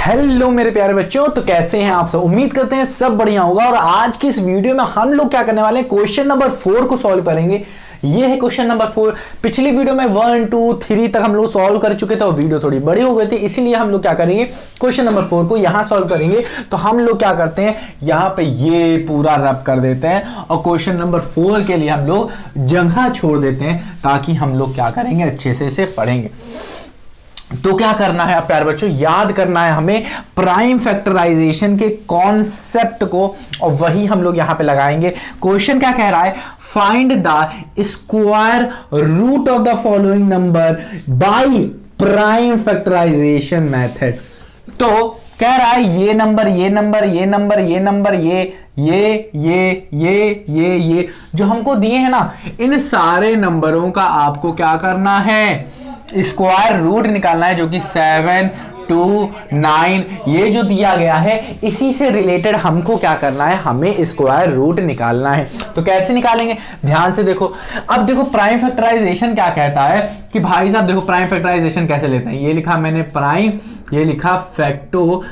Hello मेरे प्यारे बच्चों, तो कैसे हैं आप सब। उम्मीद करते हैं सब बढ़िया होगा। और आज की इस वीडियो में हम लोग क्या करने वाले हैं, क्वेश्चन नंबर 4 को सॉल्व करेंगे। ये है क्वेश्चन नंबर 4। पिछली वीडियो में 1 2 3 तक हम लोग सॉल्व कर चुके थे और वीडियो थोड़ी बड़ी हो गई थी, इसीलिए हम लोग क्या करेंगे, क्वेश्चन नंबर 4 को यहां सॉल्व करेंगे। तो हम लोग क्या करते हैं, यहां पे ये पूरा रब कर देते हैं और क्वेश्चन नंबर 4 के लिए हम लोग जगह छोड़ देते हैं, ताकि हम लोग क्या करेंगे, अच्छे से इसे पढ़ेंगे। तो क्या करना है प्यारे बच्चों, याद करना है हमें प्राइम फैक्टराइजेशन के कॉन्सेप्ट को, और वही हम लोग यहां पे लगाएंगे। क्वेश्चन क्या कह रहा है, find the square root of the following number by prime factorisation method. तो कह रहा है ये नंबर, ये नंबर, ये नंबर, ये नंबर, ये जो हमको दिए हैं ना, इन सारे नंबरों का आपको क्या करना है, स्क्वायर रूट निकालना है, जो कि 7 2 9 ये जो दिया गया है, इसी से रिलेटेड हमको क्या करना है, हमें स्क्वायर रूट निकालना है। तो कैसे निकालेंगे, ध्यान से देखो। अब देखो प्राइम फैक्टराइजेशन क्या कहता है कि भाई साहब देखो प्राइम फैक्टराइजेशन कैसे लेते हैं। ये लिखा मैंने प्राइम, ये लिखा फैक्टराइजेशन।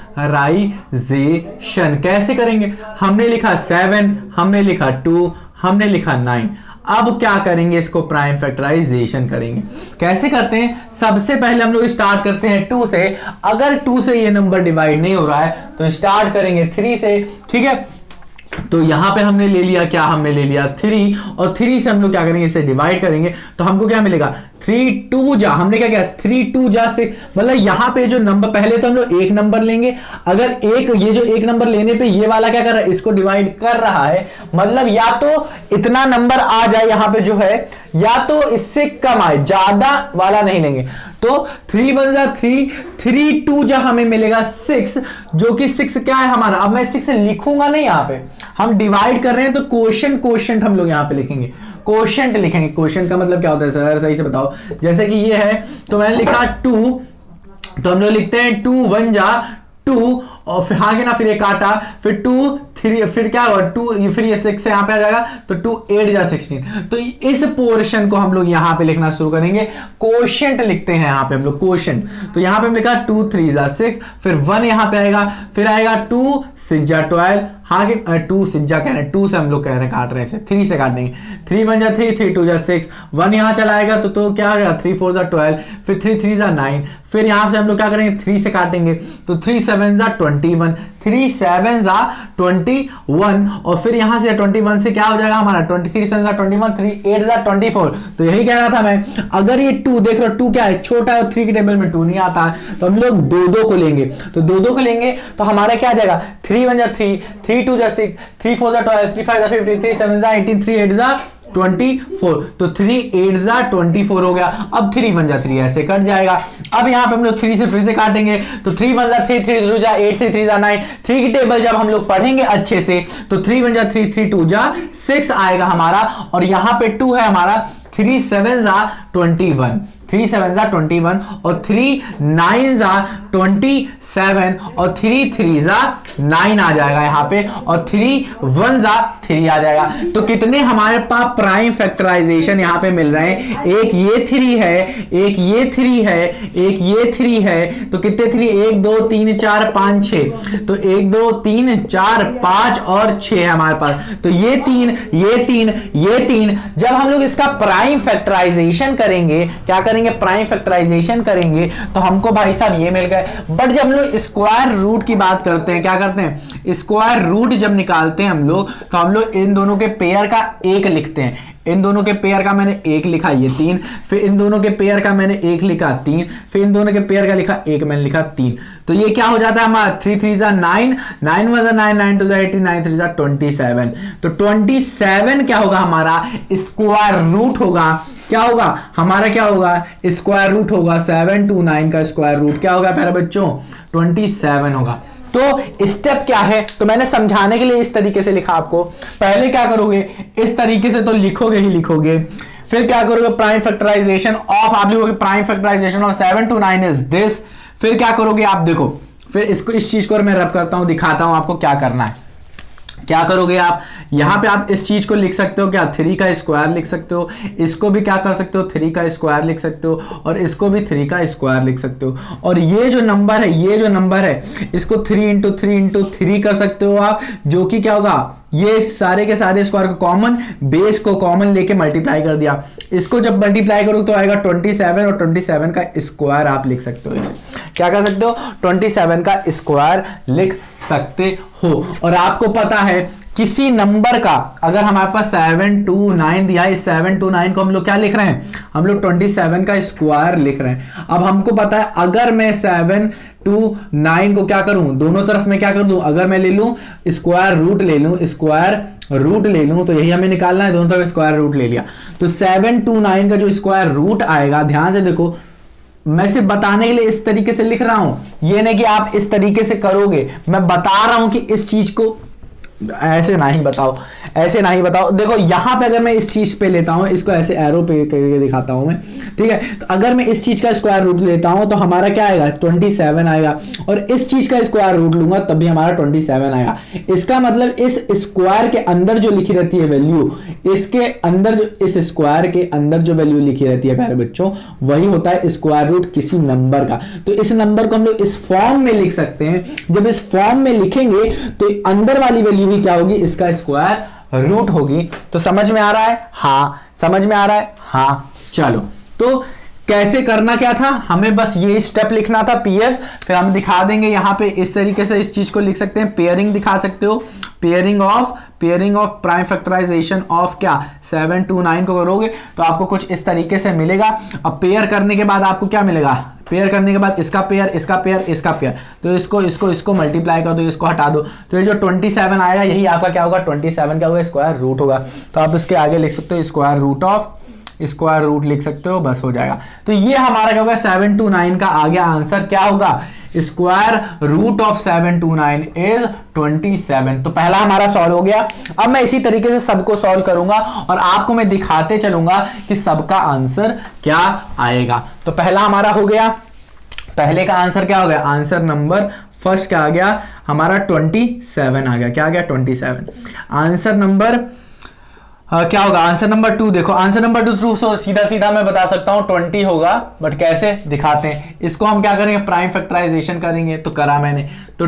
कैसे करेंगे, हमने लिखा 7, हमने लिखा 2, हमने लिखा 9। अब क्या करेंगे, इसको प्राइम फैक्टराइजेशन करेंगे। कैसे करते हैं, सबसे पहले हम लोग स्टार्ट करते हैं 2 से। अगर 2 से ये नंबर डिवाइड नहीं हो रहा है तो स्टार्ट करेंगे 3 से, ठीक है। तो यहां पे हमने ले लिया क्या, हमने ले लिया 3, और 3 से हम लोग क्या करेंगे, इसे डिवाइड करेंगे। तो हमको क्या मिलेगा, 3 2 जा, हमने क्या किया 3 2 जा 6। मतलब यहां पे जो नंबर, पहले तो हम लोग एक नंबर लेंगे। अगर एक, ये जो एक नंबर लेने पे ये वाला क्या कर रहा है, इसको डिवाइड कर रहा है, मतलब या तो इतना नंबर आ जाए यहां पे जो है, या तो इससे कम आए, ज्यादा वाला नहीं लेंगे। तो 3 1 जा 3, 3 2 जा हमें मिलेगा 6, जो कि 6 क्या है हमारा। अब मैं 6 लिखूंगा नहीं, यहां पे हम डिवाइड कर रहे हैं तो क्वोशंट हम लोग यहां पे लिखेंगे, क्वोशंट लिखेंगे। क्वोशंट का मतलब क्या होता है सर, सही से बताओ। जैसे कि ये है, तो मैंने लिखा 2, तो हम लोग लिखते हैं 2 1 जा 2, और फिर आगे ना, फिर एक काटा, फिर 2 3, फिर क्या हुआ 2, फिर ये 6 से यहां पे आ जाएगा, तो 2 8 जा 16। तो इस पोर्शन को हम लोग यहां पे लिखना शुरू करेंगे, क्वोशंट लिखते हैं यहां पे हम लोग, क्वोशंट। तो यहां पे हम लिखा 2 3 जा 6, फिर 1 यहां पे आएगा, फिर आएगा 2 6 जा 12, आगे 2 6 जा कह रहे हैं, 2 से हम लोग कह रहे हैं काट रहे हैं, 3 से काट देंगे, 3 1 जा 3, 3 2 जा 6, 1 यहां चला आएगा, तो क्या आ गया 3 4 जा 12, फिर 3 3 जा 9, फिर यहां से हम लोग क्या करेंगे 3 से काटेंगे, तो 3 7 जा 21, 3 7 जा 21, और फिर यहां से 21 से क्या हो जाएगा हमारा 23 7 जा 21, 3 8 जा 24। तो यही कह रहा था मैं, अगर ये 2 देख रहे हो, 2 क्या है, छोटा है, 3 के टेबल में 2 नहीं आता है, तो हम लोग 2 2 को लेंगे। तो 2 2 को लेंगे तो हमारा क्या आ जाएगा, 3 1 जा 3, 3 2 जा 6, 3 4 जा 12, 3 5 जा 15, 3 7 जा 18, 3 8 जा 24। तो 3 8 जा 24 हो गया। अब 3 1 जा 3 ऐसे कट जाएगा। अब यहां पे हम लोग 3 से फिर से काटेंगे, तो 3 1 जा 3, 3 2 जा 8, 3 3 जा 9। 3 की टेबल जब हम लोग पढ़ेंगे अच्छे से, तो 3 1 जा 3, 3 2 जा 6 आएगा हमारा, और यहां पे 2 है हमारा, 3 7 जा 21, 3 7 जा 21, और 3 9 जा 27, और 3 3 जा 9 आ जाएगा यहाँ पे, और 3 1 जा 3 आ जाएगा। तो कितने हमारे पास प्राइम फैक्टराइजेशन यहाँ पे मिल रहे हैं, एक ये 3 है, एक ये 3 है, एक ये 3 है। तो कितने 3, 1 2 3 4 5 6, तो 1 2 3 4 5 और 6 है हमारे पास। तो ये 3 ये 3 ये 3, जब हम लोग इसका प्राइम फैक्टराइजेशन करेंगे, क्या करेंगे, प्राइम फैक्टराइजेशन करेंगे, तो हमको भाई साहब ये मिल गए। बट जब हम लोग स्क्वायर रूट की बात करते हैं, क्या करते हैं, स्क्वायर रूट जब निकालते हैं हम लोग, तो हम लोग इन दोनों के पेयर का 1 लिखते हैं। इन दोनों के पेयर का मैंने 1 लिखा, ये 3, फिर इन दोनों के पेयर का मैंने 1 लिखा 3, फिर इन दोनों के पेयर का लिखा 1, मैंने लिखा 3। तो ये क्या हो जाता है हमारा, 3 3 जा 9, 9 1 जा 9, 9 2 जा 18, 9 3 जा 27। तो 27 क्या होगा हमारा, स्क्वायर रूट होगा। क्या होगा हमारा, क्या होगा, स्क्वायर रूट होगा 7 2 9 का स्क्वायर रूट क्या होगा प्यारे बच्चों, 27 होगा। तो स्टेप क्या है, तो मैंने समझाने के लिए इस तरीके से लिखा आपको। पहले क्या करोगे, इस तरीके से तो लिखोगे ही लिखोगे, फिर क्या करोगे, प्राइम फैक्टराइजेशन ऑफ, आप लिखोगे prime factorisation of 7 2 9 is this. फिर क्या करोगे आप, देखो फिर इसको, इस चीज को मैं रब करता हूं, दिखाता हूं आपको क्या करना है। क्या करोगे आप, यहां पे आप इस चीज को लिख सकते हो क्या, 3 का स्क्वायर लिख सकते हो, इसको भी क्या कर सकते हो 3 का स्क्वायर लिख सकते हो, और इसको भी 3 का स्क्वायर लिख सकते हो। और ये जो नंबर है, ये जो नंबर है इसको 3 इंटू 3 इंटू 3 कर सकते हो आप, जो कि क्या होगा, ये सारे के सारे स्क्वायर को कॉमन, बेस को कॉमन लेके मल्टीप्लाई कर दिया। इसको जब मल्टीप्लाई करो तो आएगा 27, और 27 का स्क्वायर आप लिख सकते हो। इसे क्या कर सकते हो, 27 का स्क्वायर लिख सकते हो। और आपको पता है किसी नंबर का अगर हमारे पास 729 दिया है, 729 को हम लोग क्या लिख रहे हैं, हम लोग 27 का स्क्वायर लिख रहे हैं। अब हमको पता है अगर मैं 729 को क्या करूं, दोनों तरफ में क्या कर दूं, अगर मैं ले लूं स्क्वायर रूट ले लूं, स्क्वायर रूट ले लूं, तो यही हमें निकालना है, दोनों तरफ स्क्वायर रूट ले लिया। तो 729 का जो स्क्वायर रूट आएगा, ध्यान से देखो, मैं सिर्फ बताने के लिए इस तरीके से लिख रहा हूं, ये नहीं कि आप इस तरीके से करोगे, मैं बता रहा हूं कि इस चीज को ऐसे नहीं बताओ, ऐसे नहीं बताओ। देखो यहां पे अगर मैं इस चीज पे लेता हूं, इसको ऐसे एरो पे करके दिखाता हूं मैं, ठीक है। तो अगर मैं इस चीज का स्क्वायर रूट लेता हूं तो हमारा क्या आएगा, 27 आएगा, और इस चीज का स्क्वायर रूट लूंगा तब भी हमारा 27 आएगा। इसका मतलब इस स्क्वायर के अंदर जो लिखी रहती है वैल्यू, इसके अंदर जो, इस स्क्वायर के अंदर जो वैल्यू लिखी रहती है प्यारे बच्चों, वही होता है स्क्वायर रूट किसी नंबर का। तो इस नंबर को हम लोग इस फॉर्म में लिख सकते हैं। जब इस फॉर्म में लिखेंगे तो अंदर वाली वैल्यू ही क्या होगी, इसका स्क्वायर रूट होगी। तो समझ में आ रहा है, हाँ समझ में आ रहा है, हाँ। चलो तो कैसे करना क्या था, हमें बस ये स्टेप लिखना था पीएफ, फिर हम दिखा देंगे यहां पे इस तरीके से इस चीज को लिख सकते हैं, पेयरिंग दिखा सकते हो, pairing of prime factorisation of क्या 729 को करोगे तो आपको कुछ इस तरीके से मिलेगा। अब पेयर करने के बाद आपको क्या मिलेगा, पेयर करने के बाद इसका पेयर, इसका पेयर, इसका पेयर, तो इसको मल्टीप्लाई कर दो, इसको हटा दो, तो ये जो 27 आएगा यही आपका क्या होगा, 27 क्या होगा, स्क्वायर रूट होगा। तो आप इसके आगे लिख सकते हो स्क्वायर रूट लिख सकते हो, बस हो जाएगा। तो ये हमारा क्या होगा, 729 का आ गया आंसर, क्या होगा, स्क्वायर रूट ऑफ 729 इज 27। तो पहला हमारा सॉल्व हो गया। अब मैं इसी तरीके से सबको सॉल्व करूंगा और आपको मैं दिखाते चलूंगा कि सबका आंसर क्या आएगा। तो पहला हमारा हो गया, पहले का आंसर क्या हो गया, आंसर नंबर फर्स्ट क्या आ गया हमारा 27 आ गया, क्या आ गया 27। आंसर नंबर क्या होगा, आंसर नंबर 2, देखो आंसर नंबर 2 सीधा सीधा मैं बता सकता हूं 20 होगा, बट कैसे दिखाते हैं, इसको हम क्या करेंगे, प्राइम फैक्टराइजेशन करेंगे। तो करा मैंने, तो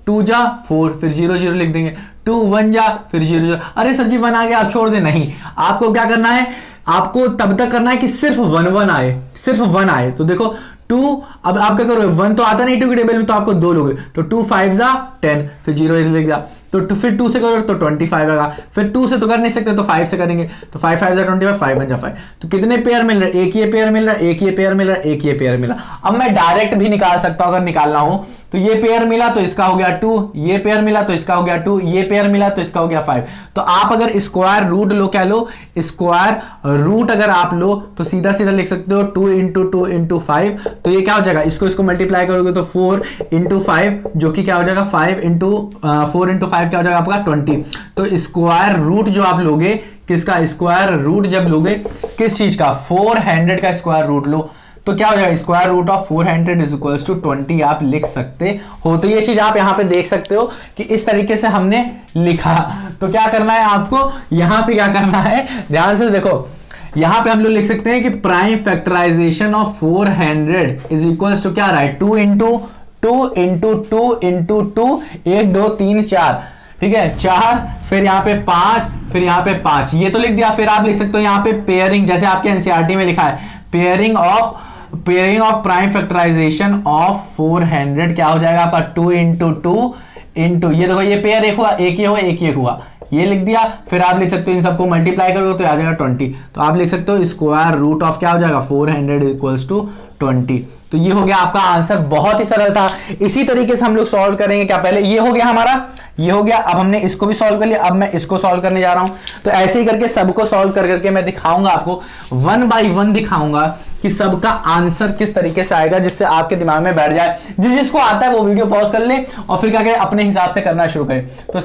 2 जा 4, फिर 0 0 लिख देंगे, 2 1 जा फिर 0 0, अरे सर जी 1 आ गया आप छोड़ दे, नहीं, आपको क्या करना है, आपको तब तक करना है कि सिर्फ 1 आए, सिर्फ 1 आए। तो देखो 2, अब आप क्या करोगे, 1 तो आता नहीं 2 के टेबल में, तो आपको 2 लोगे, तो 2 5 जा 10, फिर 0 लिख दिया, तो फिर 2 से करो तो 25 आएगा, फिर 2 से तो कर नहीं सकते तो 5 से करेंगे, तो 5 5 जा 25, 5 1 जा 5। तो कितने पेयर मिल रहे, एक ये पेयर मिल रहा है, एक ये पेयर मिल रहा है, एक ये पेयर मिला। अब मैं डायरेक्ट भी निकाल सकता हूं अगर निकालना हो, तो ये पेयर मिला तो इसका हो गया 2, ये पेयर मिला तो इसका हो गया 2, ये पेयर मिला तो इसका हो गया 5। तो आप अगर स्क्वायर रूट लो, क्या लो, स्क्वायर रूट अगर आप लो तो सीधा सीधा लिख सकते हो 2 इंटू 2 इंटू 5, तो ये क्या हो जाएगा, इसको मल्टीप्लाई करोगे तो 4 इंटू 5, जो कि क्या हो जाएगा 4 इंटू 5 क्या हो जाएगा आपका 20। तो स्क्वायर रूट जो आप लोगे, किसका स्क्वायर रूट जब लोगे, किस चीज का, 400 का स्क्वायर रूट लो, तो क्या हो जाएगा, square root of 400 is equals to 20 आप लिख सकते हो। तो ये चीज आप यहां पे देख सकते हो कि इस तरीके से हमने लिखा। तो क्या करना है आपको, यहां पे क्या करना है, ध्यान से देखो, यहां पे हम लोग लिख सकते हैं कि prime factorisation of 400 is equals to क्या आ रहा है, 2 इंटू 2 इंटू 2 इंटू 2, 1 2 3 4, ठीक है 4, फिर यहाँ पे 5, फिर यहाँ पे 5, ये तो लिख दिया। फिर आप लिख सकते हो यहाँ पे पेयरिंग, जैसे आपके एनसीईआरटी में लिखा है, pairing of prime factorisation of 400 क्या हो जाएगा आपका, 2 इंटू 2 इंटू, ये देखो ये पेयर एक हुआ, एक ये हुआ, एक ये हुआ, ये लिख दिया। फिर आप लिख सकते हो इन सबको मल्टीप्लाई करोगे तो आ जाएगा 20। तो आप लिख सकते हो स्क्वायर रूट ऑफ क्या हो जाएगा 400 इक्वल्स टू 20। तो ये हो गया आपका आंसर, बहुत ही सरल था। इसी तरीके से हम लोग सॉल्व करेंगे, क्या पहले ये हो गया हमारा, ये हो गया, अब हमने इसको भी सॉल्व कर लिया, अब मैं इसको सॉल्व करने जा रहा हूं। तो ऐसे ही करके सबको सॉल्व कर करके मैं दिखाऊंगा आपको, 1 बाय 1 दिखाऊंगा कि सबका आंसर किस तरीके से आएगा, जिससे आपके दिमाग में बैठ जाए। जिसको आता है वो वीडियो पॉज कर ले और फिर क्या करें, अपने हिसाब से करना शुरू करें। तो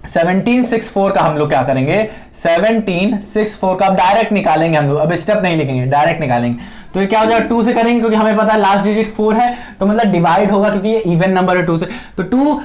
1764 का हम लोग क्या करेंगे, 1764 का अब डायरेक्ट निकालेंगे हम लोग, अब स्टेप नहीं लिखेंगे, डायरेक्ट निकालेंगे। तो ये क्या हो जाएगा, 2 से करेंगे क्योंकि हमें पता है लास्ट डिजिट 4 है, तो मतलब डिवाइड होगा क्योंकि ये इवन नंबर है 2 से। तो 2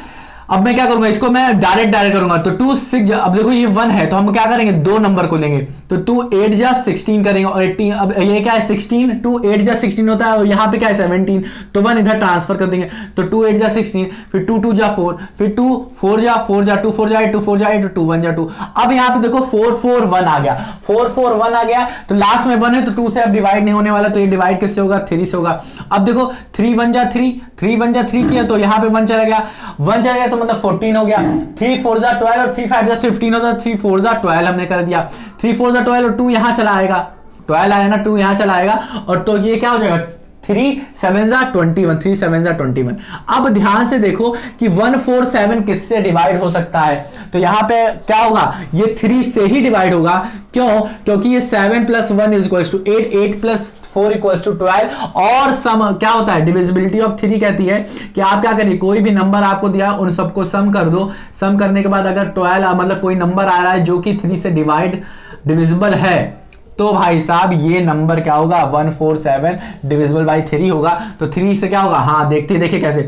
अब मैं क्या करूंगा, इसको मैं डायरेक्ट करूंगा। तो 2 6, अब देखो ये 1 है तो हम क्या करेंगे, 2 नंबर को लेंगे। तो 2 8 जा 16 करेंगे और 18, अब ये क्या है 16, 2 8 जा 16 होता है और यहाँ पे क्या है 17, तो 1 इधर ट्रांसफर कर देंगे। तो 2 8 जा 16, फिर 2 2 जा 4, फिर 2 4 जा 4 जा 2 4 जा 8, 2 4 जा 8, 2 1 जा 2। अब यहाँ पे देखो 4 4 1 आ गया, 4 4 1 आ गया, तो लास्ट में 1 है तो 2 से अब डिवाइड नहीं होने वाला, तो ये डिवाइड किससे होगा, 3 से होगा। अब देखो 3 1 जा 3, 3 1 जा 3 किया तो यहाँ पे 1 चला गया, 1 चला गया तो मतलब 14 हो गया। 3 4 जा 12 और 3 5 जा 15 होता है, 3 4 जा 12 हमने कर दिया। 3 4 जा 12 और 2 यहाँ चला आएगा, 12 आया ना, 2 यहाँ चला आएगा और तो ये क्या हो जाएगा 3 7 जा 21, 3 7 जा 21। अब ध्यान से देखो कि 147 किससे डिवाइड हो सकता है, तो यहां पे क्या होगा, ये 3 से ही डिवाइड होगा। क्यों, क्योंकि ये 7 + 1 = 8, 8 + 4 = 12 और सम क्या होता है, डिविजिबिलिटी ऑफ 3 कहती है कि आप क्या करिए, कोई भी नंबर आपको दिया उन सबको सम कर दो, सम करने के बाद अगर 12 मतलब कोई नंबर आ रहा है जो कि 3 से डिविजिबल है, तो भाई साहब ये नंबर क्या होगा, 147 डिविजिबल बाई 3 होगा। तो 3 से क्या होगा, हाँ देखिए कैसे,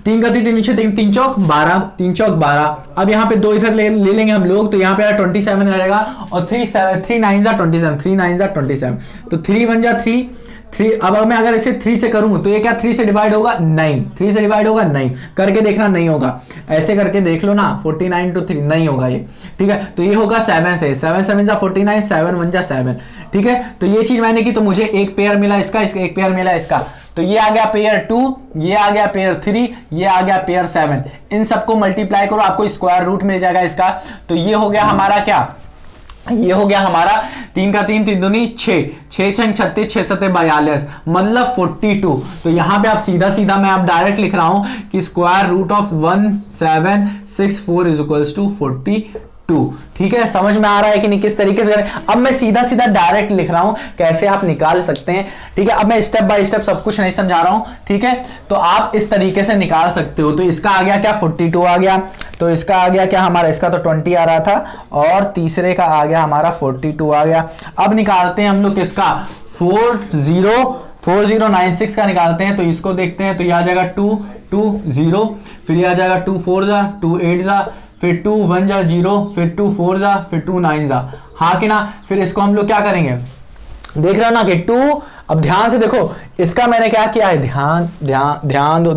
3 का 3 नीचे 3 चौक 12, 3 चौक 12। अब यहाँ पे 2 इधर ले लेंगे हम लोग, तो यहाँ पे 27 रहेगा और 3 9 जा 27, 3 9 जा 27, तो 3 1 जा 3। अब मैं अगर इसे 3 से करूं तो ये क्या 3 से डिवाइड होगा, नहीं, 3 से डिवाइड होगा नहीं, करके देखना नहीं होगा, ऐसे करके देख लो ना, 49 to 3 नहीं होगा ये, ठीक है। तो ये होगा 7 से, 7 7 जा 49, 7 1 जा 7, ठीक है। तो ये चीज मैंने की तो मुझे एक पेयर मिला इसका एक पेयर मिला इसका, तो ये आ गया पेयर 2, ये आ गया पेयर 3, ये आ गया पेयर 7। इन सबको मल्टीप्लाई करो, आपको स्क्वायर रूट मिल जाएगा इसका। तो ये हो गया हमारा क्या, ये हो गया हमारा 3 का 3 3 दूनी 6, 6 6 36, 6 7 42 मतलब 42। तो यहां पे आप सीधा मैं आप डायरेक्ट लिख रहा हूं कि स्क्वायर रूट ऑफ 1764 = 42। ठीक है, समझ में आ रहा है कि नहीं किस तरीके से करें। अब मैं सीधा डायरेक्ट लिख रहा हूं कैसे आप निकाल सकते हैं। ठीक है, अब मैं स्टेप बाय स्टेप सब कुछ नहीं समझा रहा हूं, ठीक है। तो आप इस तरीके से निकाल सकते हो। तो इसका आ गया क्या 42 आ गया, तो इसका आ गया क्या हमारा, इसका तो 20 आ रहा था और तीसरे का आ गया हमारा 42 आ गया। अब निकालते हैं हम लोग किसका 4096 का निकालते हैं। तो इसको देखते हैं, तो ये आ जाएगा 2 2 0, फिर ये आ जाएगा 2 4 जा 2 8 जा, फिर 2 1 जा 0, फिर 2 4 जा, फिर 2 9 जा, हाँ कि ना। फिर इसको हम लोग क्या करेंगे, देख रहे हो ना कि 2, अब ध्यान से देखो इसका मैंने क्या किया है, ध्यान दो।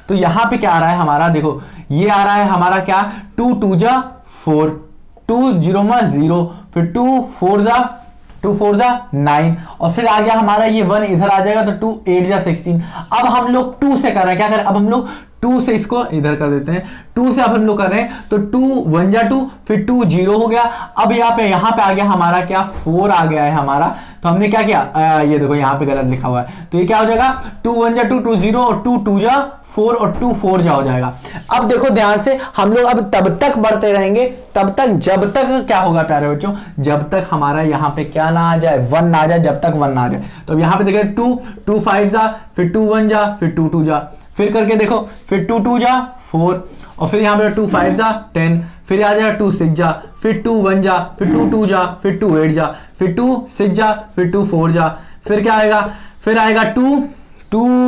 तो यहां पे क्या आ रहा है हमारा, देखो ये आ रहा है हमारा क्या 2 2 जा 4, 2 0 0, फिर 2 4 जा 9 और फिर आ गया हमारा ये 1 इधर आ जाएगा, तो 2 8 जा 16। अब हम लोग 2 से कर रहे हैं, क्या करें, अब हम लोग 2 से इसको इधर कर देते हैं, 2 से अब हम लोग कर रहे हैं, तो 2 1 जा 2, फिर 2 0 हो गया। अब यहाँ पे आ गया हमारा क्या 4 आ गया है हमारा। तो हमने क्या किया, ये देखो यहाँ पे गलत लिखा हुआ है, तो ये क्या हो जाएगा 2 1 जा 2 2 0 और 2 2 जा 4 और 2 4 जा हो जाएगा। अब देखो ध्यान से, हम लोग अब तब तक बढ़ते रहेंगे, तब तक जब तक क्या होगा प्यारे बच्चों, जब तक हमारा यहाँ पे क्या ना आ जाए, 1 ना आ जाए, जब तक 1 ना आ जाए। तो अब यहाँ पे देखिए 2 5 जा, फिर 2 1 जा, फिर 2 2 जा, फिर करके देखो, फिर 2 2 जा 4 और फिर यहाँ पे 2 5 जा 10, फिर आ जाएगा 2 6 जा, फिर 2 1 जा, फिर 2 2 जा, फिर 2 8 जा, फिर 2 6 जा, फिर 2 4 जा, फिर क्या आएगा, फिर आएगा 2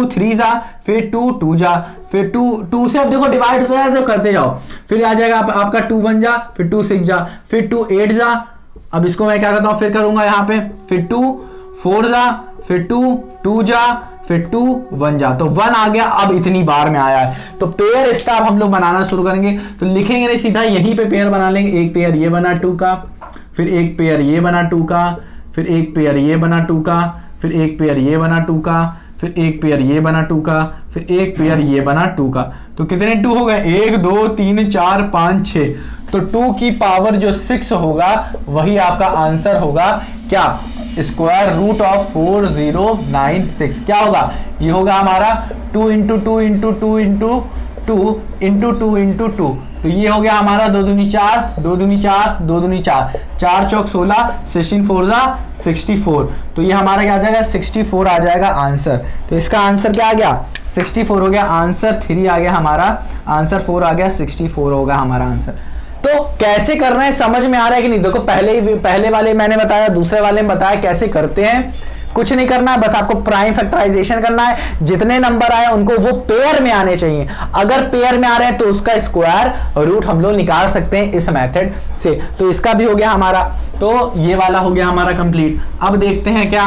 3 जा, फिर 2 2 जा, फिर 2 से अब देखो डिवाइड होता है तो करते जाओ, फिर आ जाएगा आपका 2 1 जा, फिर 2 6 जा, फिर 2 8 जा। अब इसको मैं क्या करता हूँ, फिर करूंगा यहाँ पे, फिर 2 4 जा, फिर 2 2 जा, फिर 2 1 जा, तो 1 आ गया। अब इतनी बार में आया है, तो पेयर इसका अब हम लोग बनाना शुरू करेंगे। तो लिखेंगे नहीं, सीधा यहीं पे पेयर बना लेंगे। एक पेयर ये बना 2 का, फिर एक पेयर ये बना 2 का, फिर एक पेयर ये बना 2 का, फिर एक पेयर ये बना 2 का, फिर एक पेयर ये बना 2 का, फिर एक पेयर ये बना 2 का। तो कितने 2 हो गए, 1 2 3 4 5 6। तो 2 की पावर जो 6 होगा वही आपका आंसर होगा क्या, स्क्वायर रूट ऑफ 4096। क्या होगा, ये होगा हमारा 2 × 2 × 2 × 2 × 2 × 2। तो ये हो गया हमारा 2 दूनी 4, 2 दूनी 4, 2 दूनी 4, 4 चौक 16, 16 4 जा 64। तो ये हमारा क्या आ जाएगा 64 आ जाएगा आंसर। तो इसका आंसर क्या आ गया 64 हो गया, आंसर 3 आ गया हमारा, आंसर 4 आ गया, 64 होगा हमारा आंसर। तो कैसे करना है समझ में आ रहा है कि नहीं। देखो पहले वाले मैंने बताया, दूसरे वाले में बताया कैसे करते हैं। कुछ नहीं करना है, बस आपको प्राइम फैक्टराइजेशन करना है, जितने नंबर आए उनको वो पेयर में आने चाहिए, अगर पेयर में आ रहे हैं तो उसका स्क्वायर रूट हम लोग निकाल सकते हैं इस मेथड से। तो इसका भी हो गया हमारा, तो ये वाला हो गया हमारा कंप्लीट। अब देखते हैं क्या,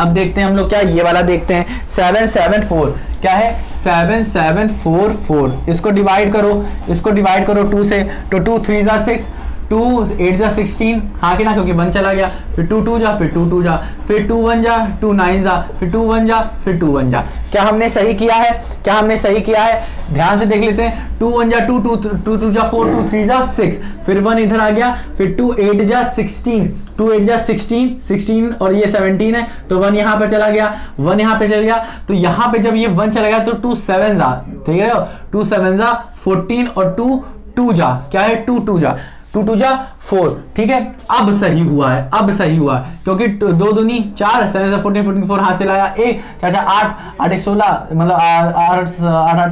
अब देखते हैं हम लोग क्या, ये वाला देखते हैं 774 क्या है 7744, इसको डिवाइड करो, इसको डिवाइड करो 2 से, तो 2 3 जा 6, 2 8 जा 16, हाँ कि ना, क्योंकि 1 चला गया, फिर 2 2 जा, फिर 2 2 जा, फिर 2 1 जा, 2 9 जा, फिर 2 1 जा, फिर 2 1 जा। क्या हमने सही किया है, क्या हमने सही किया है, ध्यान से देख लेते हैं। 2 1 जा 2, 2 2 जा 4, 2 3 जा 6, फिर 1 इधर आ गया, फिर 2 8 जा 16, 2 8 जा 16, 16 और ये 17 है, तो 1 यहाँ पे चला गया, 1 यहाँ पे चल गया, तो यहाँ पे जब ये 1 चला गया तो 2 7 जा, ठीक है, 2 7 जा 14 और 2 2 जा, क्या है 2 2 जा, 2 2 जा 4, ठीक है। अब सही हुआ है, अब सही हुआ है, क्योंकि 2 दूनी 4, 7 से 14 14 4 हाथ से लाया 1, चाचा 8 8 1 16, मतलब 8 8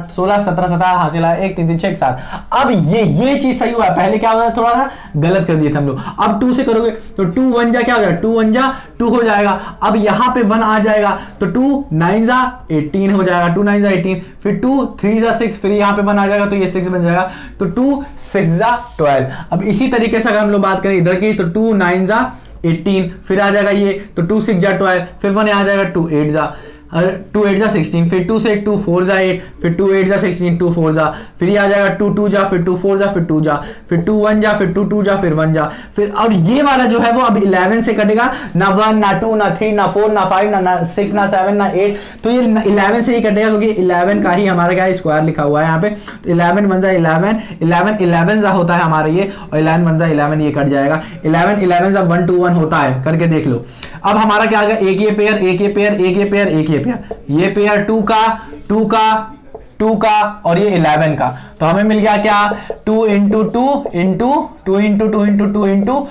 16 17 17 हाथ से लाया 1 3 3 6 7। अब ये चीज सही हुआ है, पहले क्या हुआ, थोड़ा सा गलत कर दिए थे हम लोग। अब 2 से करोगे तो 2 1 जा क्या हो जाएगा, 2 1 जा 2 हो जाएगा, अब यहाँ पे 1 आ जाएगा तो 2 9 जा 18 हो जाएगा, 2 9 जा 18, फिर 2 3 जा 6, फिर यहाँ पे 1 आ जाएगा तो ये 6 बन जाएगा, तो 2 6 जा 12। अब इसी तरीके से अगर हम लोग बात करें इधर की, तो 2 9 जा 18, फिर आ जाएगा ये, तो 2 6 जा 12, फिर 1 आ जाएगा 2 8 जा 2 8 जा 16, फिर 2 से 2 4 जा 8, फिर 2 8 जा 16, 2 4 जा, फिर ये आ जाएगा 2 2 जा, फिर 2 4 जा, फिर 2 जा, फिर 2 1 जा, फिर 2 2 जा, फिर 1 जा, फिर अब ये वाला जो है वो अब 11 से कटेगा, ना 1 ना 2 ना 3 ना 4 ना 5 ना 6 ना 7 ना 8, तो ये 11 से ही कटेगा, क्योंकि 11 का ही हमारा क्या स्क्वायर लिखा हुआ है यहाँ पे, तो 11 1 जा 11 11 11 जा होता है हमारा ये, और 11 1 जा 11 ये कट जाएगा, 11 11 जा 1 2 1 होता है, करके देख लो। अब हमारा क्या आ गया, एक ये पेयर एक ये पेयर एक ये पेयर एक ये पेयर, ये पेयर 2 का 2 का 2 का और ये 11 का, तो हमें मिल गया क्या 2 into 2 into 2 into 2 into 2 into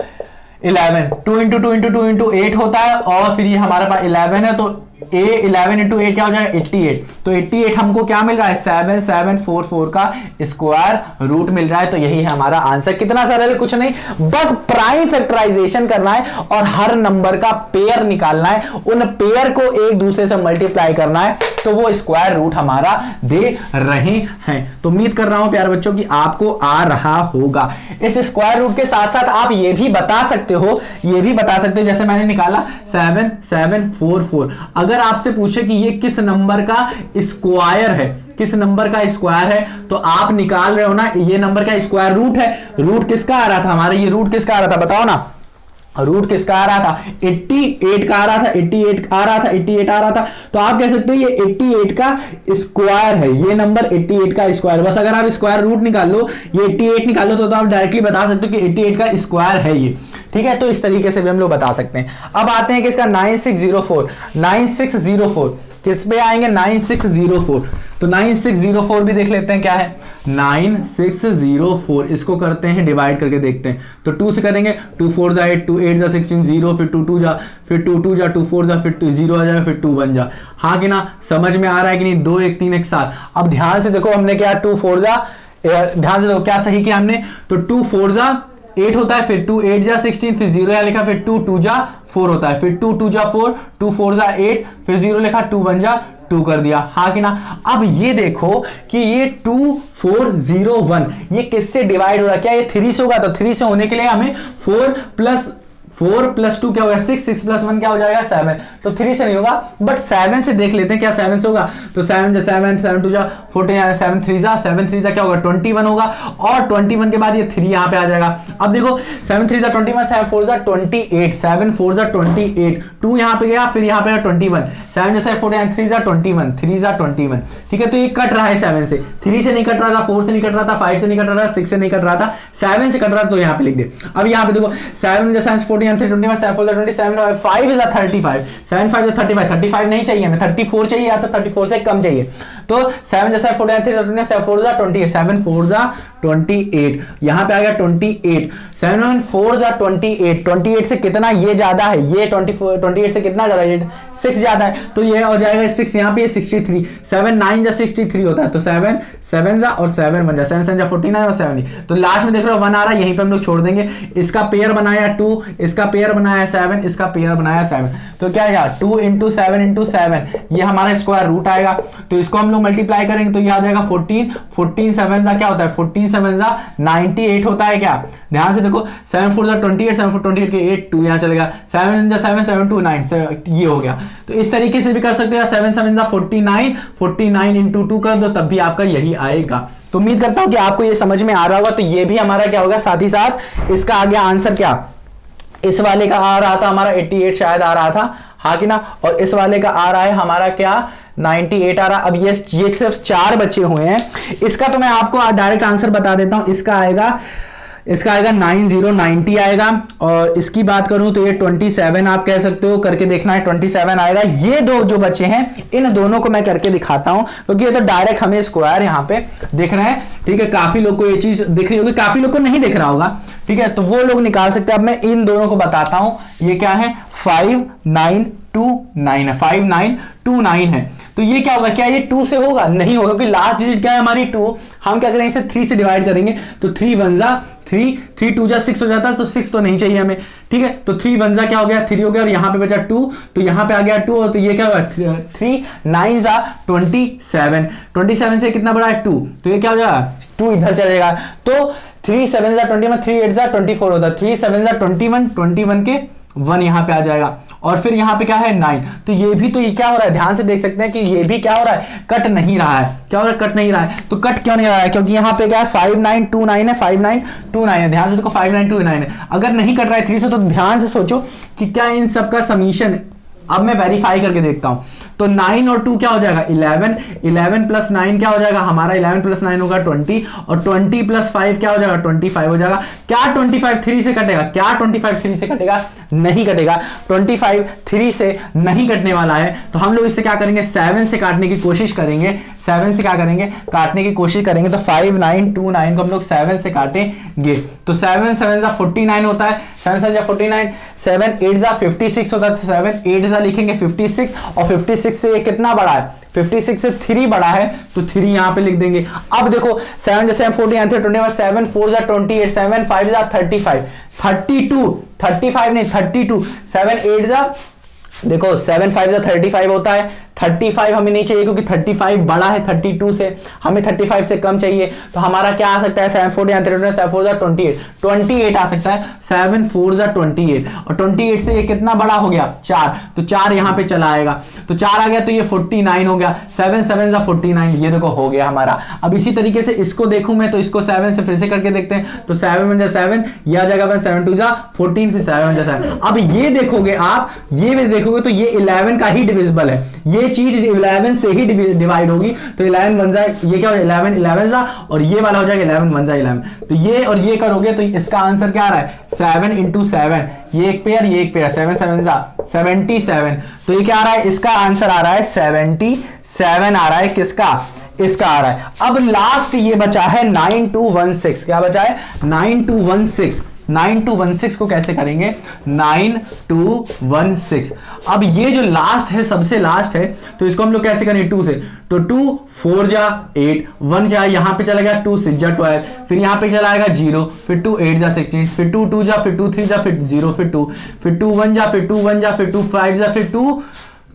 11, 2 into 2 into 2 into 8 होता है, और फिर ये हमारे पास 11 है, तो 11 इंटू 8 क्या हो जाएगा 88, तो 88 हमको क्या मिल रहा है 7744 का स्क्वायर रूट मिल रहा है, तो यही है हमारा आंसर। कितना सरल, कुछ नहीं, बस प्राइम फैक्टराइजेशन करना है और हर नंबर का पेयर निकालना है, उन पेयर को एक दूसरे से मल्टीप्लाई करना है, तो वो स्क्वायर रूट हमारा दे रहे हैं। तो उम्मीद कर रहा हूं प्यारे बच्चों की आपको आ रहा होगा। इस स्क्वायर रूट के साथ साथ आप ये भी बता सकते हो, जैसे मैंने निकाला 7744, अगर आपसे पूछे कि ये किस नंबर का स्क्वायर है, किस नंबर का स्क्वायर है, तो आप निकाल रहे हो ना ये नंबर का स्क्वायर रूट है। रूट किसका आ रहा था हमारा, ये रूट किसका आ रहा था बताओ ना, रूट किसका आ रहा था 88 का आ रहा था, 88 आ रहा था, 88 आ रहा था, तो आप कह सकते हो ये 88 का स्क्वायर है, ये नंबर 88 का स्क्वायर। बस अगर आप स्क्वायर रूट निकाल लो, ये 88 निकाल लो, तो आप डायरेक्टली बता सकते हो कि 88 का स्क्वायर है ये, ठीक है। तो इस तरीके से भी हम लोग बता सकते हैं। अब आते हैं कि इसका 9604 किस पे आएंगे 9604, तो 9604 भी देख लेते हैं क्या है 9604, इसको करते हैं डिवाइड करके देखते हैं। तो 2 से करेंगे, 2 4 जा 8, 2 8 जा 16 0, फिर 2 2 जा, फिर 2 2 जा, 2 4 जा, फिर 2 0 आ जाएगा, फिर 2 1 जा, हाँ कि ना, समझ में आ रहा है कि नहीं, 2 1 3 1 7। अब ध्यान से देखो हमने क्या 2 4 जा, ध्यान से देखो क्या सही किया हमने, तो 2 4 जा 8 होता है, फिर 2 8 जा 16, फिर 0 यहाँ लिखा, फिर 2 2 जा 4 होता है, फिर 2 2 जा 4, 2 4 जा 8, फिर 0 लिखा, 2 1 जा 2 कर दिया, हाँ कि ना। अब ये देखो कि ये 2401 ये किससे डिवाइड हो रहा है, क्या ये 3 से होगा, तो 3 से होने के लिए हमें 4 प्लस 2 क्या होगा 6, 6 प्लस 1 क्या हो जाएगा 7, तो 3 से नहीं होगा, बट 7 से देख लेते हैं क्या 7 से होगा, तो 7 7 2 जा 14, 7 3 जा क्या होगा 21 होगा, और 21 के बाद ये 3 यहाँ पे आ जाएगा। अब देखो 7 3 जा 21, 7 4 जा 28, 7 4 जा 28, 2 यहाँ पे गया, फिर यहाँ पे 21, 7 जैसे 14, 3 जा 21, 3 जा 21, ठीक है। तो ये कट रहा है 7 से, 3 से नहीं कट रहा था, 4 से नहीं कट रहा था, 5 से नहीं कट रहा था, 6 से नहीं कट रहा था, 7 से कट रहा था, तो यहाँ पे लिख दे। अब यहाँ पे देखो 7 जैसे 14 21, 7 4 27, 5 is 35, 7 5 is 35, 35 नहीं चाहिए हमें, 34 चाहिए, या तो 34 से कम चाहिए, तो 7 जैसा 49 3 7 4 जा 28 7 4 जा 28 यहां पे आ गया 28 7 4 जा 28 28 से कितना ये ज्यादा है, ये 28 से कितना ज्यादा है 6 ज्यादा है, तो ये हो जाएगा 6 यहाँ पे 63 7 9 जा 63 होता है, तो 7 7 जा और 7 1 जा 7 7 जा 49 और 7 तो लास्ट में देख रहे हो 1 आ रहा है, यहीं पे हम लोग छोड़ देंगे। इसका पेयर बनाया 2, इसका पेयर बनाया 7, इसका पेयर बनाया 7, तो क्या आएगा 2 इंटू 7 इंटू 7 ये हमारा स्क्वायर रूट आएगा, तो इसको हम लोग मल्टीप्लाई करेंगे तो ये आ जाएगा 14 14 7 जा क्या होता है 14 7 जा 98 होता है क्या, ध्यान से देखो 7 4 जा 28 7 4 28 के 8 2 यहाँ चलेगा 7 जा 7 7 2 9 ये हो गया। तो इस तरीके से भी कर सकते हैं 7 7 जा 49 49 इंटू 2 कर दो तब भी आपका यही आएगा। तो उम्मीद करता हूं कि आपको ये समझ में आ रहा होगा। तो ये भी हमारा क्या होगा, साथ ही साथ इसका आ गया आंसर क्या, इस वाले का आ रहा था हमारा 88 शायद आ रहा था, हाँ कि ना, और इस वाले का आ रहा है हमारा क्या 98 आ रहा। अब ये सिर्फ 4 बचे हुए हैं, इसका तो मैं आपको डायरेक्ट आंसर बता देता हूं, इसका आएगा 9090 आएगा, और इसकी बात करूं तो ये 27 आप कह सकते हो, करके देखना है 27 आएगा। ये दो जो बचे हैं इन दोनों को मैं करके दिखाता हूं, क्योंकि ये तो डायरेक्ट हमें स्क्वायर यहां पे दिख रहे हैं, ठीक है। काफी लोग को ये चीज दिख रही होगी, काफी लोग को नहीं दिख रहा होगा, ठीक है, तो वो लोग निकाल सकते हैं। अब मैं इन दोनों को बताता हूं, ये क्या है 5929 है, 5929 है, तो ये क्या होगा, क्या ये 2 से होगा, नहीं होगा, क्योंकि लास्ट डिजिट क्या है हमारी 2, हम क्या करेंगे इसे 3 से डिवाइड करेंगे, तो 3 1 जा 3 3 2 जा 6 हो जाता है, तो 6 तो नहीं चाहिए हमें, ठीक है, तो 3 1 जा क्या हो गया 3 हो गया, और यहां पे बचा 2, तो यहां पे आ गया 2, और तो ये क्या होगा 3 9 जा 27 27 से कितना बड़ा है 2, तो ये क्या हो जाएगा 2 इधर चलेगा, तो 3 7 जा 21 3 8 जा 24 होता है, 3 7 जा 21 21 के 1 यहां पे आ जाएगा, और फिर यहां पे क्या है 9, तो ये भी, तो ये क्या हो रहा है ध्यान से देख सकते हैं कि ये भी क्या हो रहा है कट नहीं रहा है, क्या हो रहा है कट नहीं रहा है, तो कट क्यों नहीं रहा है, क्योंकि यहां पे क्या है 5929 है, 5929 है, ध्यान से देखो 5929 है। अगर नहीं कट रहा है 3 से तो ध्यान से सोचो कि क्या इन सबका समीशन, अब मैं वेरीफाई करके देखता हूं, तो 9 और 2 क्या हो जाएगा 11 11 प्लस 9 क्या हो जाएगा हमारा 11 प्लस 9 होगा 20, और 20 प्लस 5 क्या हो जाएगा 25 हो जाएगा। क्या 25 3 से कटेगा, क्या 25 3 से कटेगा, नहीं कटेगा, 25 3 से नहीं कटने वाला है, तो हम लोग इससे क्या करेंगे 7 से काटने की कोशिश करेंगे, 7 से क्या करेंगे काटने की कोशिश करेंगे, तो 5929 को हम लोग 7 से काटेंगे, तो 7 7 जा 49 होता है, 7 7 जा 49, 7 8 जा 56 होता है, तो 7 8 जा लिखेंगे 56, और 56 से ये कितना बड़ा है 56 से 3 बड़ा है, तो 3 यहां पे लिख देंगे। अब देखो 7 जैसे 40 21 7 4 जा 28 7 5 जा 35 32 35 नहीं 32 7 8 जा देखो 7 5 जा 35 होता है, 35 हमें नहीं चाहिए क्योंकि 35 बड़ा है 32 से, हमें 35 से कम चाहिए, तो हमारा क्या आ सकता है 7 4 7 4 जा 28 आ सकता है, 7 4 जा 28, और 28 से ये कितना बड़ा हो गया 4, तो 4 यहां पे चला आएगा, तो 4 आ गया, तो ये 49 हो गया, 7 7 जा 49, ये देखो हो गया हमारा। अब इसी तरीके से इसको देखूं मैं, तो इसको 7 से फिर से करके देखते हैं, तो 7 1 जा 7, यह आ जाएगा 7 2 जा 14, फिर 7 1 जा 7। अब ये देखोगे आप, ये भी देखोगे तो ये 11 का ही डिविजिबल है, ये चीज 11 से ही डिवाइड होगी, तो 11 1 जा ये क्या हो 11 11 जा, और ये वाला हो जाएगा 11 1 जा 11, तो ये और ये करोगे तो इसका आंसर क्या आ रहा है 7 इंटू 7, ये एक पेयर ये एक पेयर, 7 7 जा 77, तो ये क्या आ रहा है इसका आंसर आ रहा है 77 आ रहा है, किसका इसका आ रहा है। अब लास्ट ये बचा है 9216, क्या बचा है 9216, 9216 को कैसे करेंगे 9216। अब ये जो लास्ट है सबसे लास्ट है, तो इसको हम लोग कैसे करेंगे 2 से, तो 2 4 जा 8 1 जा यहां पे चला गया 2 6 जा 12, फिर यहां पे चला आएगा 0, फिर 2 8 जा 16, फिर 2 2 जा, फिर 2 3 जा, फिर 0, फिर 2, फिर 2 1 जा, फिर 2 1 जा, फिर 2 5 जा, फिर 2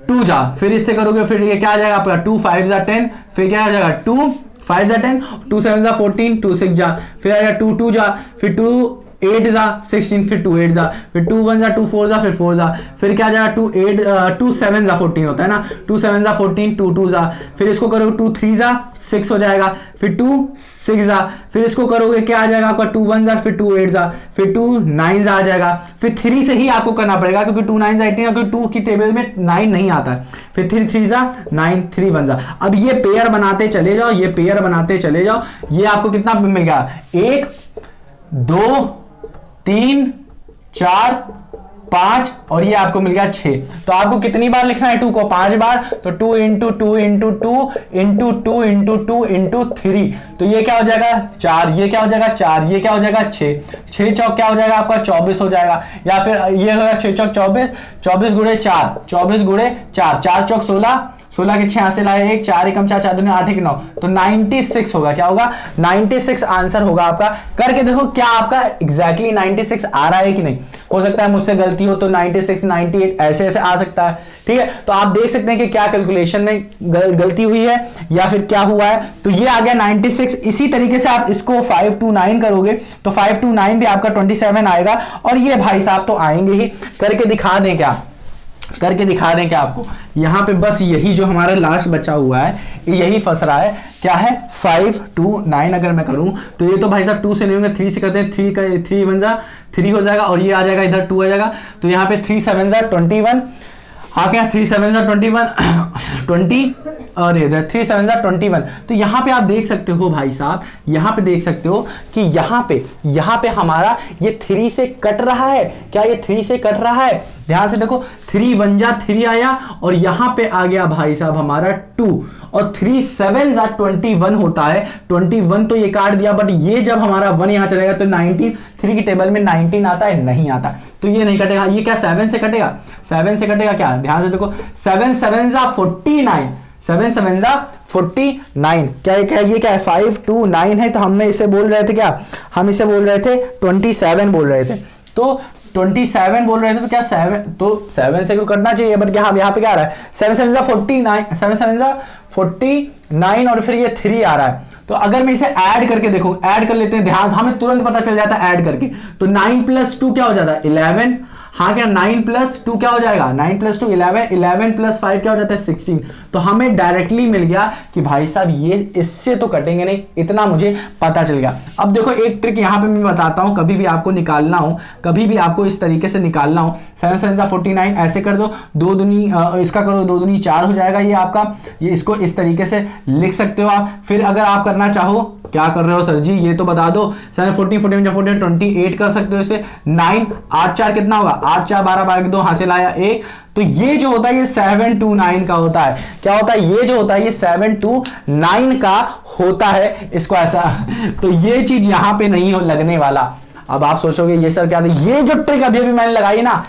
2 जा, फिर इससे करोगे फिर ये क्या आ जाएगा आपका 2 5 जा 10, फिर क्या आ जाएगा 2 5 जा 10, 2 7 जा 14, 2 6 जा, फिर आएगा 2 2 जा, फिर 2 8 जा 16, फिर 2 8 जा, फिर 2 1 जा 2 4 जा, फिर 4 जा, फिर क्या जाएगा 2 7 जा 14 होता है ना, 2 7 जा 14, 2 2 जा, फिर इसको करोगे 2 3 जा 6 हो जाएगा, फिर 2 6 जा, फिर इसको करोगे क्या आ जाएगा आपका 2 1 जा, फिर 2 8 जा, फिर 2 9 जा आ जाएगा, फिर 3 से ही आपको करना पड़ेगा क्योंकि 2 9 जा 18, क्योंकि 2 की टेबल में 9 नहीं आता है, फिर 3 3 जा 9 3 1 जा। अब ये पेयर बनाते चले जाओ, ये पेयर बनाते चले जाओ, ये आपको कितना मिल गया 1 2 3 4 5 और ये आपको मिल गया 6। तो आपको कितनी बार लिखना है 2 को? 5 बार। तो 2 into 2 into 2 into 2 into 2 into 3, तो ये क्या हो जाएगा 4, ये क्या हो जाएगा 4, ये क्या हो जाएगा 6, 6 चौक क्या हो जाएगा आपका 24 हो जाएगा, या फिर ये होगा 6 चौक 24, 24 गुणे 4, 24 गुणे 4, 4 चौक 16, 16 के 6 से लाए 1, 4 एकम 4, 4 दूनी 8 एक 9, तो 96 होगा। क्या होगा? 96 आंसर होगा आपका। करके देखो क्या आपका एग्जैक्टली 96 आ रहा है कि नहीं। हो सकता है मुझसे गलती हो तो 96, 98 ऐसे ऐसे आ सकता है, ठीक है। तो आप देख सकते हैं कि क्या कैलकुलेशन में गलती हुई है या फिर क्या हुआ है। तो ये आ गया 96। इसी तरीके से आप इसको 529 करोगे तो 529 भी आपका 27 आएगा, और ये भाई साहब तो आएंगे ही। करके दिखा दें क्या? करके दिखा दें क्या आपको? यहां पे बस यही जो हमारा लास्ट बचा हुआ है यही फंस रहा है। क्या है? 529 अगर मैं करूं तो ये तो भाई साहब 2 से नहीं होंगे, 3 से करते हैं। 3 का 3 1 जा 3 हो जाएगा, और ये आ जाएगा इधर 2 आ जाएगा। तो यहाँ पे 3 7 जा 21, हाँ क्या 3 7 जा 21 20, और इधर 3 7 जा 21। तो यहाँ पे आप देख सकते हो भाई साहब, यहाँ पे देख सकते हो कि यहाँ पे हमारा ये 3 से कट रहा है। क्या ये 3 से कट रहा है? ध्यान से देखो, 3 1 जा 3 आया, और यहाँ पे आ गया भाई साहब हमारा 2, और 3 7 जा 21 होता है। 21 तो ये काट दिया, बट ये जब हमारा 1 यहाँ चलेगा तो 19, 3 की टेबल में 19 आता है, नहीं आता, तो ये नहीं कटेगा। ये क्या 7 से कटेगा? 7 से कटेगा क्या? ध्यान से देखो, 7 7 जा 49, 7 7 जा 49। क्या ये क्या है? 529 है। तो हमने इसे बोल रहे थे क्या? हम इसे बोल रहे थे 27 बोल रहे थे। तो 27 बोल रहे थे, तो क्या 7, तो 7 से क्यों करना चाहिए, बट क्या यहाँ पे क्या आ रहा है? 7 7 जा 49, 7 7 जा 49, और फिर ये 3 आ रहा है। तो अगर मैं इसे ऐड करके देखूं, ऐड कर लेते हैं, ध्यान हमें तुरंत पता चल जाता है ऐड करके। तो 9 + 2 क्या हो जाता है? 11। हाँ क्या 9 + 2 क्या हो जाएगा? 9 + 2 11, 11 + 5 क्या हो जाता है? 16। तो हमें डायरेक्टली मिल गया कि भाई साहब ये इससे तो कटेंगे नहीं, इतना मुझे पता चल गया। अब देखो एक ट्रिक यहाँ पे मैं बताता हूँ, कभी भी आपको निकालना हो, कभी भी आपको इस तरीके से निकालना हो, 7 7 जा 49 ऐसे कर दो, 2 दूनी इसका करो, 2 दूनी 4 हो जाएगा ये आपका। ये इसको इस तरीके से लिख सकते हो आप। फिर अगर आप करना चाहो, क्या कर रहे हो सर जी ये तो बता दो, 7 14 14 14 28 कर सकते हो इसे। 9 8 4 कितना होगा? 8 4 12 12 2 हासिल आया 1। तो ये जो होता है ये 729 का होता है। क्या होता है? ये जो होता है ये 729 का होता है, इसको ऐसा। तो ये चीज यहां पे नहीं हो लगने वाला। अब आप सोचोगे ये सर क्या था? ये जो ट्रिक अभी अभी मैंने लगाई ना,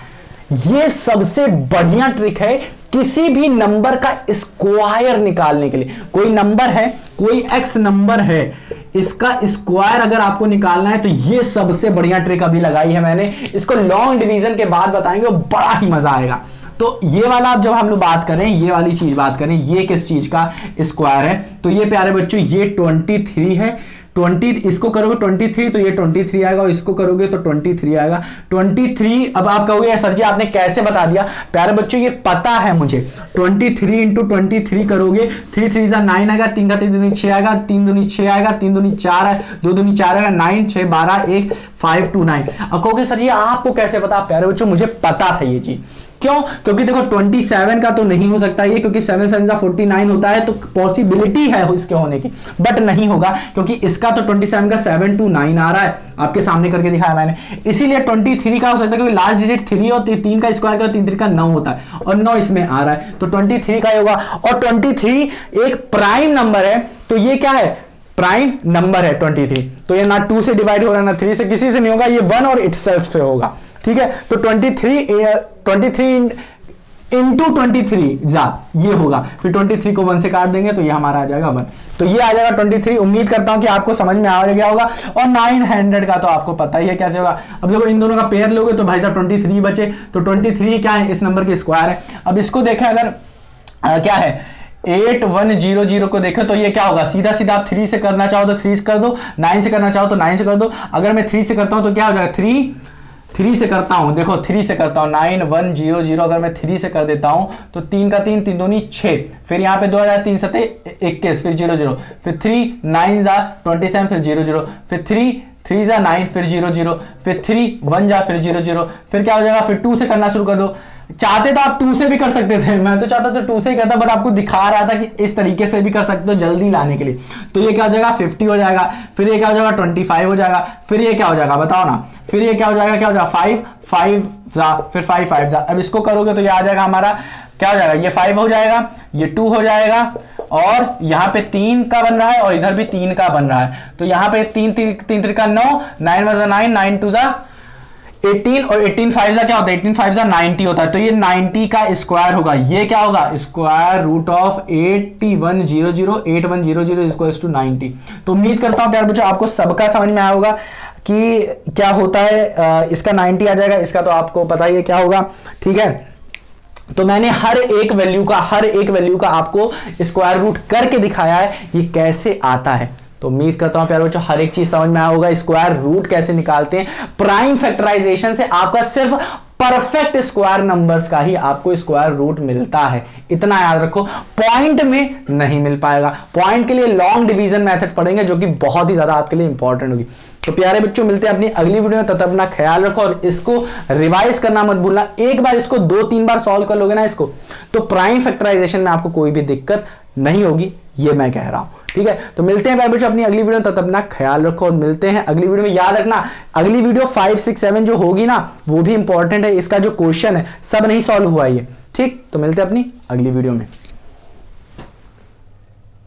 ये सबसे बढ़िया ट्रिक है किसी भी नंबर का स्क्वायर निकालने के लिए। कोई नंबर है, कोई एक्स नंबर है, इसका स्क्वायर अगर आपको निकालना है तो ये सबसे बढ़िया ट्रिक अभी लगाई है मैंने। इसको लॉन्ग डिवीजन के बाद बताएंगे, बड़ा ही मजा आएगा। तो ये वाला अब जब हम लोग बात करें, ये वाली चीज बात करें, ये किस चीज का स्क्वायर है? तो ये प्यारे बच्चों ये 23 है। 20 इसको करोगे 23 तो ये 23 आएगा, और इसको करोगे तो 23 आएगा। 23 अब आप कहोगे सर जी आपने कैसे बता दिया? प्यारे बच्चों ये पता है मुझे। 23 इंटू 23 करोगे, 3 3 जा 9 आएगा, 3 का 3 दूनी 6 आएगा, 3 दूनी 6 आएगा, 3 दूनी 4 है, 2 दूनी 4 आएगा, 9 6 12 1 529। अब कहोगे सर जी आपको कैसे पता? प्यारे बच्चों मुझे पता था ये चीज। क्यों? क्योंकि देखो 27 का तो नहीं हो सकता ये, क्योंकि 7 7 जा 49 होता है, तो पॉसिबिलिटी है इसके होने की, बट नहीं होगा क्योंकि इसका तो 27 का 729 आ रहा है, आपके सामने करके दिखाया मैंने। इसीलिए 23 का हो सकता है क्योंकि लास्ट डिजिट 3 और 3 का स्क्वायर का 3 3 का 9 होता है, और 9 इसमें आ रहा है, तो 23 का होगा। और 23 एक प्राइम नंबर है, तो ये क्या है? प्राइम नंबर है 23। तो ये ना 2 से डिवाइड होगा ना 3 से, किसी से नहीं होगा, ये 1 और इटसेल्फ से होगा। ठीक है, तो 23 इंटू 23 जा ये होगा, फिर 23 को 1 से काट देंगे तो ये हमारा आ जाएगा 1। तो ये आ जाएगा 23। उम्मीद करता हूं कि आपको समझ में आ गया होगा। और 900 का तो आपको पता ही है कैसे होगा। अब देखो इन दोनों का पेयर लोगे तो भाई साहब 23 बचे, तो 23 क्या है? इस नंबर के स्क्वायर है। अब इसको देखें अगर क्या है 8100 को देखें तो ये क्या होगा? सीधा सीधा आप 3 से करना चाहो तो 3 से कर दो, 9 से करना चाहो तो 9 से कर दो। अगर मैं 3 से करता हूं तो क्या हो जाएगा? 3 से करता हूं, देखो 3 से करता हूं 9100, अगर मैं 3 से कर देता हूं तो 3 का 3 3 दूनी 6, फिर यहाँ पे 2 आ जाए, 3 7 21, फिर 0 0, फिर 3 9 जा 27, फिर 0 0, फिर 3 3 जा 9, फिर 0 0, फिर 3 1 जा, फिर 0 0, फिर क्या हो जाएगा? फिर 2 से करना शुरू कर दो, चाहते तो आप 2 से भी कर सकते थे, मैं तो चाहता था 2 से ही करता, बट आपको दिखा रहा था कि इस तरीके से भी कर सकते हो जल्दी लाने के लिए। तो ये क्या हो जाएगा 50 हो जाएगा, फिर ये क्या हो जाएगा 25 हो जाएगा, फिर ये क्या हो जाएगा बताओ ना, फिर ये क्या हो जाएगा, क्या हो जाएगा 5 जा, फिर 5 जा। अब इसको करोगे तो ये आ जाएगा हमारा, क्या हो जाएगा, ये 5 हो जाएगा, ये 2 हो जाएगा, और यहाँ पे 3 का बन रहा है और इधर भी 3 का बन रहा है। तो यहाँ पे 3 3 9, 9 1 9, 9 2 18, और 18 5 क्या होता है, 18 5 90 होता है। तो ये 90 का स्क्वायर होगा, ये क्या होगा, square root of 8100 8100 equals to 90। तो उम्मीद करता हूं प्यारे बच्चों आपको सबका समझ में आया होगा कि क्या होता है, इसका 90 आ जाएगा, इसका तो आपको पता ही है क्या होगा, ठीक है। तो मैंने हर एक वैल्यू का आपको स्क्वायर रूट करके दिखाया है ये कैसे आता है। तो उम्मीद करता हूं प्यारे बच्चों हर एक चीज समझ में आया होगा, स्क्वायर रूट कैसे निकालते हैं। प्राइम फैक्टराइजेशन से आपका सिर्फ परफेक्ट स्क्वायर नंबर्स का ही आपको स्क्वायर रूट मिलता है, इतना याद रखो, पॉइंट में नहीं मिल पाएगा। पॉइंट के लिए लॉन्ग डिवीजन मेथड पढ़ेंगे जो कि बहुत ही ज्यादा आपके लिए इंपॉर्टेंट होगी। तो प्यारे बच्चों मिलते हैं अपनी अगली वीडियो में, तब तक अपना ख्याल रखो और इसको रिवाइज करना मत भूलना। एक बार इसको 2-3 बार सॉल्व कर लोगे ना इसको, तो प्राइम फैक्टराइजेशन में आपको कोई भी दिक्कत नहीं होगी, ये मैं कह रहा हूं, ठीक है। तो मिलते हैं प्यारे बच्चों अपनी अगली वीडियो में, तब तक अपना ख्याल रखो और मिलते हैं अगली वीडियो में। याद रखना अगली वीडियो 5 6 7 जो होगी ना वो भी इंपॉर्टेंट है, इसका जो क्वेश्चन है सब नहीं सॉल्व हुआ ये, ठीक। तो मिलते हैं अपनी अगली वीडियो में।